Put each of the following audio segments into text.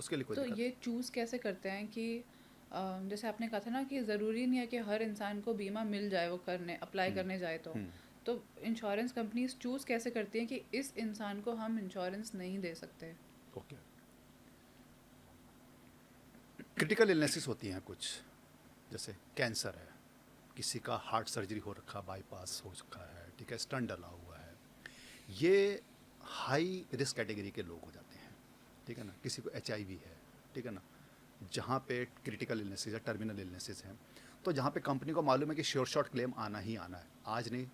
उसके लिए कोई तो दिक्कत ये चूज़ कैसे करते हैं कि जैसे आपने कहा था ना कि ज़रूरी नहीं है कि हर इंसान को बीमा मिल जाए, वो करने अप्लाई नहीं। करने जाए हम्म। तो इंश्योरेंस कंपनीज चूज़ कैसे करती हैं कि इस इंसान को हम इंश्योरेंस नहीं दे सकते? ओके। क्रिटिकल इलनेसेस होती हैं कुछ, जैसे कैंसर है, किसी का हार्ट सर्जरी हो रखा, बाईपास हो चुका है, ठीक है, स्टंट डला हुआ है, ये हाई रिस्क कैटेगरी के लोग हो जाते हैं, ठीक है ना। किसी को HIV है, ठीक है ना, जहाँ पे क्रिटिकल इलनेसेस है, टर्मिनल इलनेसेस हैं, तो जहाँ पे कंपनी को मालूम है कि श्योर शॉट क्लेम आना ही आना है, आज नहीं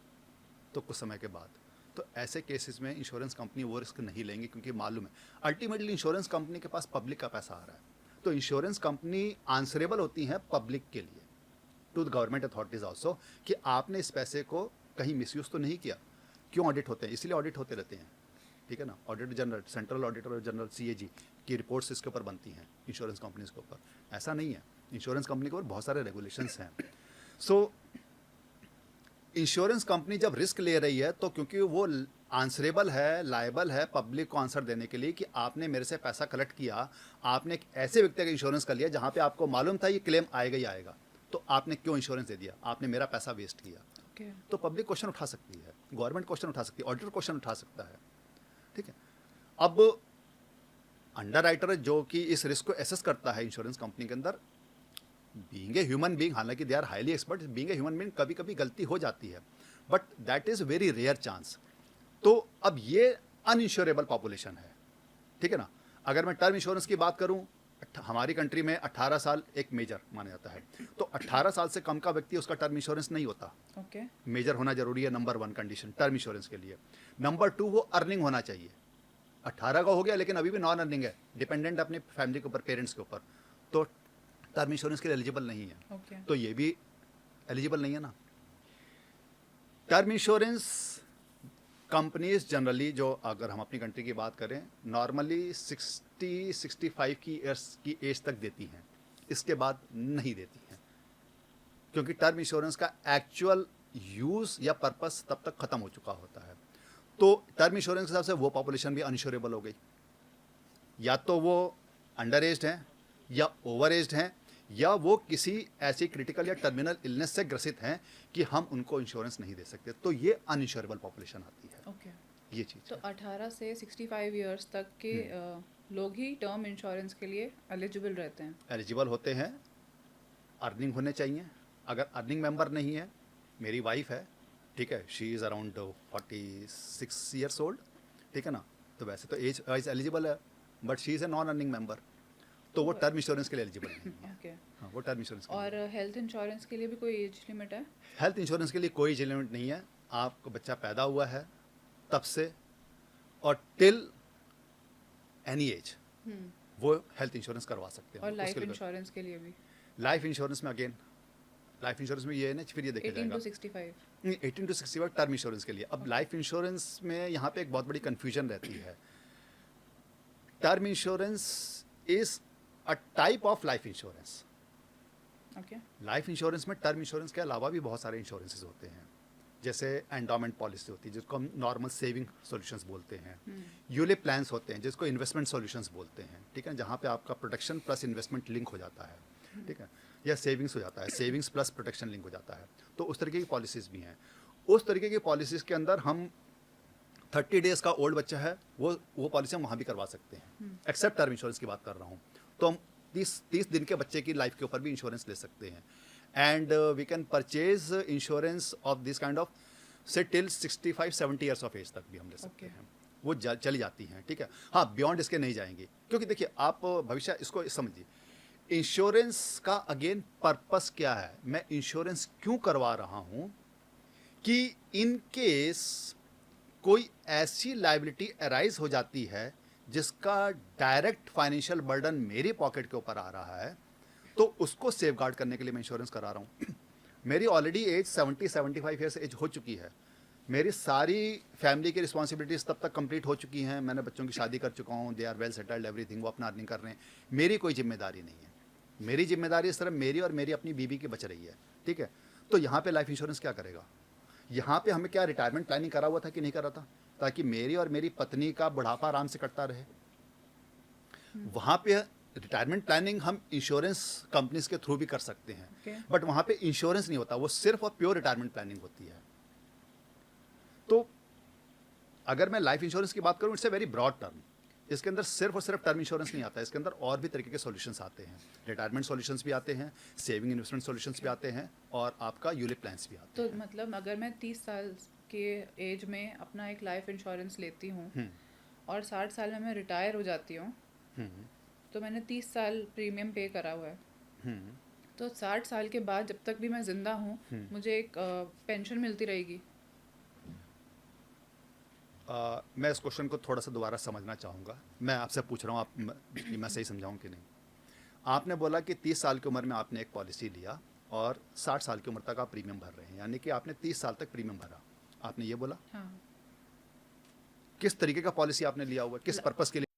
तो कुछ समय के बाद, तो ऐसे केसेस में इंश्योरेंस कंपनी वो रिस्क नहीं लेंगी, क्योंकि मालूम है अल्टीमेटली इंश्योरेंस कंपनी के पास पब्लिक का पैसा आ रहा है। तो इंश्योरेंस कंपनी आंसरेबल होती हैं पब्लिक के लिए, to the government authorities also, कि आपने इस पैसे को कहीं मिसयूज़ तो नहीं किया। क्यों ऑडिट होते हैं? इसलिए ऑडिट होते रहते हैं, ठीक है ना। Auditor general, central auditor general CAG की रिपोर्ट्स इसके ऊपर बनती हैं इंश्योरेंस कंपनीज के ऊपर। ऐसा नहीं है, इंश्योरेंस कंपनी के ऊपर बहुत सारे रेगुलेशंस हैं। सो इंश्योरेंस कंपनी जब रिस्क ले रही है, तो क्योंकि वो आंसरेबल है, लायबल है पब्लिक को आंसर देने के लिए कि आपने मेरे से पैसा कलेक्ट किया, आपने एक ऐसे व्यक्ति का इंश्योरेंस कर लिया जहाँ पे आपको मालूम था ये क्लेम आएगा ही आएगा, तो आपने क्यों इंश्योरेंस दे दिया, आपने मेरा पैसा वेस्ट किया। ओके। तो पब्लिक क्वेश्चन उठा सकती है, गवर्नमेंट क्वेश्चन उठा सकती है, ऑडिटर क्वेश्चन उठा सकता है, ठीक है। अब अंडर राइटर जो कि इस रिस्क को एसेस करता है इंश्योरेंस कंपनी के अंदर, बीइंग ए ह्यूमन बीइंग, हालांकि they are highly expert, being a human being कभी कभी गलती हो जाती है, but that is very rare chance. तो अब ये अनइंश्योरेबल पॉपुलेशन है, ठीक है ना। अगर मैं टर्म इंश्योरेंस की बात करूं, हमारी कंट्री में 18 साल एक मेजर माना जाता है, तो 18 साल से कम का व्यक्ति, उसका टर्म इंश्योरेंस नहीं होता। ओके। मेजर होना जरूरी है, नंबर 1 कंडीशन टर्म इंश्योरेंस के लिए। नंबर 2, वो अर्निंग होना चाहिए। 18 का हो गया लेकिन अभी भी नॉन अर्निंग है, डिपेंडेंट अपनी फैमिली के ऊपर, पेरेंट्स के ऊपर, तो टर्म इंश्योरेंस के लिए एलिजिबल नहीं है। ओके। तो ये भी एलिजिबल नहीं है ना। टर्म इंश्योरेंस कंपनीज जनरली, जो अगर हम अपनी कंट्री की बात करें, नॉर्मली 60-65 की ईयर्स की एज तक देती हैं, इसके बाद नहीं देती हैं, क्योंकि टर्म इंश्योरेंस का एक्चुअल यूज़ या पर्पस तब तक ख़त्म हो चुका होता है। तो टर्म इंश्योरेंस के हिसाब से वो पॉपुलेशन भी अनश्योरेबल हो गई, या तो वो अंडर एज्ड हैं, या ओवर एज्ड हैं, या वो किसी ऐसी क्रिटिकल या टर्मिनल इलनेस से ग्रसित हैं कि हम उनको इंश्योरेंस नहीं दे सकते, तो ये अनइंश्योरेबल पॉपुलेशन आती है। ओके। ये चीज़ तो है। 18 से 65 ईयर्स तक के लोग ही टर्म इंश्योरेंस के लिए एलिजिबल रहते हैं? एलिजिबल होते हैं, अर्निंग होने चाहिए। अगर अर्निंग मेंबर नहीं है, मेरी वाइफ है, ठीक है, she is around 46 years old, ठीक है ना, तो वैसे तो एज वाइज एलिजिबल है, but she is a non earning member, तो वो टर्म इंश्योरेंस के लिए एलिजिबल नहीं है। ओके। हाँ, वो टर्म इंश्योरेंस के लिए और नहीं है। हेल्थ इंश्योरेंस के लिए भी कोई एज लिमिट है? हेल्थ इंश्योरेंस के लिए कोई एज लिमिट नहीं है। आपको बच्चा पैदा हुआ है तब से और टिल एनी एज हम्म। वो हेल्थ इंश्योरेंस करवा सकते और हैं। लाइफ उसके लिए इंश्योरेंस के लिए भी? लाइफ इंश्योरेंस में अगेन, लाइफ इंश्योरेंस में ये है ना, फिर ये देखा 18 जाएगा। टू 65? 18 to 65 टर्म इंश्योरेंस के लिए। अब ओके। लाइफ इंश्योरेंस में यहाँ पे एक बहुत बड़ी कन्फ्यूजन रहती है। Term insurance is a type of life insurance. Okay. Life insurance में टर्म इंश्योरेंस के अलावा भी बहुत सारे इंश्योरेंसेज होते हैं, जैसे एंडोमेंट पॉलिसी होती है जिसको हम नॉर्मल सेविंग सॉल्यूशंस बोलते हैं, यूलिप प्लान्स होते हैं जिसको इन्वेस्टमेंट सॉल्यूशंस बोलते हैं, ठीक है, जहाँ पे आपका प्रोटेक्शन प्लस इन्वेस्टमेंट लिंक हो जाता है, ठीक है, या सेविंग्स हो जाता है, सेविंग्स प्लस प्रोटेक्शन लिंक हो जाता है। तो उस तरीके की पॉलिसीज़ भी हैं। उस तरीके की पॉलिसीज़ के अंदर हम 30 डेज़ का ओल्ड बच्चा है, वो पॉलिसी हम वहाँ भी करवा सकते हैं, एक्सेप्ट टर्म इंश्योरेंस की बात कर रहा हूँ। तो हम 30 दिन के बच्चे की लाइफ के ऊपर भी इंश्योरेंस ले सकते हैं, and we can purchase insurance of this kind of से टिल 65-70 ईयर्स ऑफ एज तक भी हम ले सकते Okay. हैं। वो चली जाती हैं, ठीक है। हाँ, बियॉन्ड इसके नहीं जाएंगी, क्योंकि देखिए आप भविष्य इसको समझिए, इंश्योरेंस का अगेन पर्पस क्या है, मैं इंश्योरेंस क्यों करवा रहा हूँ कि इन केस कोई ऐसी लाइबिलिटी अराइज हो जाती है जिसका डायरेक्ट फाइनेंशियल बर्डन मेरी पॉकेट के ऊपर आ रहा है, तो उसको सेफगार्ड करने के लिए मैं इंश्योरेंस करा रहा हूँ। मेरी ऑलरेडी एज 70-75 ईयर्स एज हो चुकी है, मेरी सारी फैमिली की रिस्पॉन्सिबिलिटीज़ तब तक कंप्लीट हो चुकी हैं, मैंने बच्चों की शादी कर चुका हूँ, they are well settled everything, वो अपना अर्निंग कर रहे हैं, मेरी कोई जिम्मेदारी नहीं है। मेरी जिम्मेदारी सिर्फ मेरी और मेरी अपनी बीवी की बच रही है, ठीक है। तो यहाँ पे लाइफ इंश्योरेंस क्या करेगा? यहाँ पे हमें क्या रिटायरमेंट प्लानिंग करा हुआ था कि नहीं करा था, ताकि मेरी और मेरी पत्नी का बुढ़ापा आराम से कटता रहे। वहाँ पे रिटायरमेंट प्लानिंग हम इंश्योरेंस कंपनीज के थ्रू भी कर सकते हैं, Okay. बट वहाँ पे इंश्योरेंस नहीं होता, वो सिर्फ और प्योर रिटायरमेंट प्लानिंग होती है। तो अगर मैं लाइफ इंश्योरेंस की बात करूँ, it's a very broad term. इसके अंदर सिर्फ और सिर्फ टर्म इंश्योरेंस नहीं आता है, इसके अंदर और भी तरीके के सॉल्यूशंस आते हैं। रिटायरमेंट सॉल्यूशंस भी आते हैं, सेविंग इन्वेस्टमेंट सॉल्यूशंस भी आते हैं, और आपका यूलिप प्लान्स भी आते तो हैं। मतलब अगर मैं 30 साल के एज में अपना एक लाइफ इंश्योरेंस लेती हूँ और 60 साल में मैं रिटायर हो जाती हूँ, हम्म, तो मैंने 30 साल प्रीमियम पे करा हुआ है, हम्म। तो 60 साल के बाद जब तक भी मैं ज़िंदा हूँ मुझे एक पेंशन मिलती रहेगी। मैं इस क्वेश्चन को थोड़ा सा दोबारा समझना चाहूँगा। मैं आपसे पूछ रहा हूँ, मैं सही समझाऊँ कि नहीं। आपने बोला कि 30 साल की उम्र में आपने एक पॉलिसी लिया और 60 साल की उम्र तक आप प्रीमियम भर रहे हैं, यानी कि आपने 30 साल तक प्रीमियम भरा, आपने ये बोला। हाँ, किस तरीके का पॉलिसी आपने लिया हुआ है, किस ल- पर्पस के लिए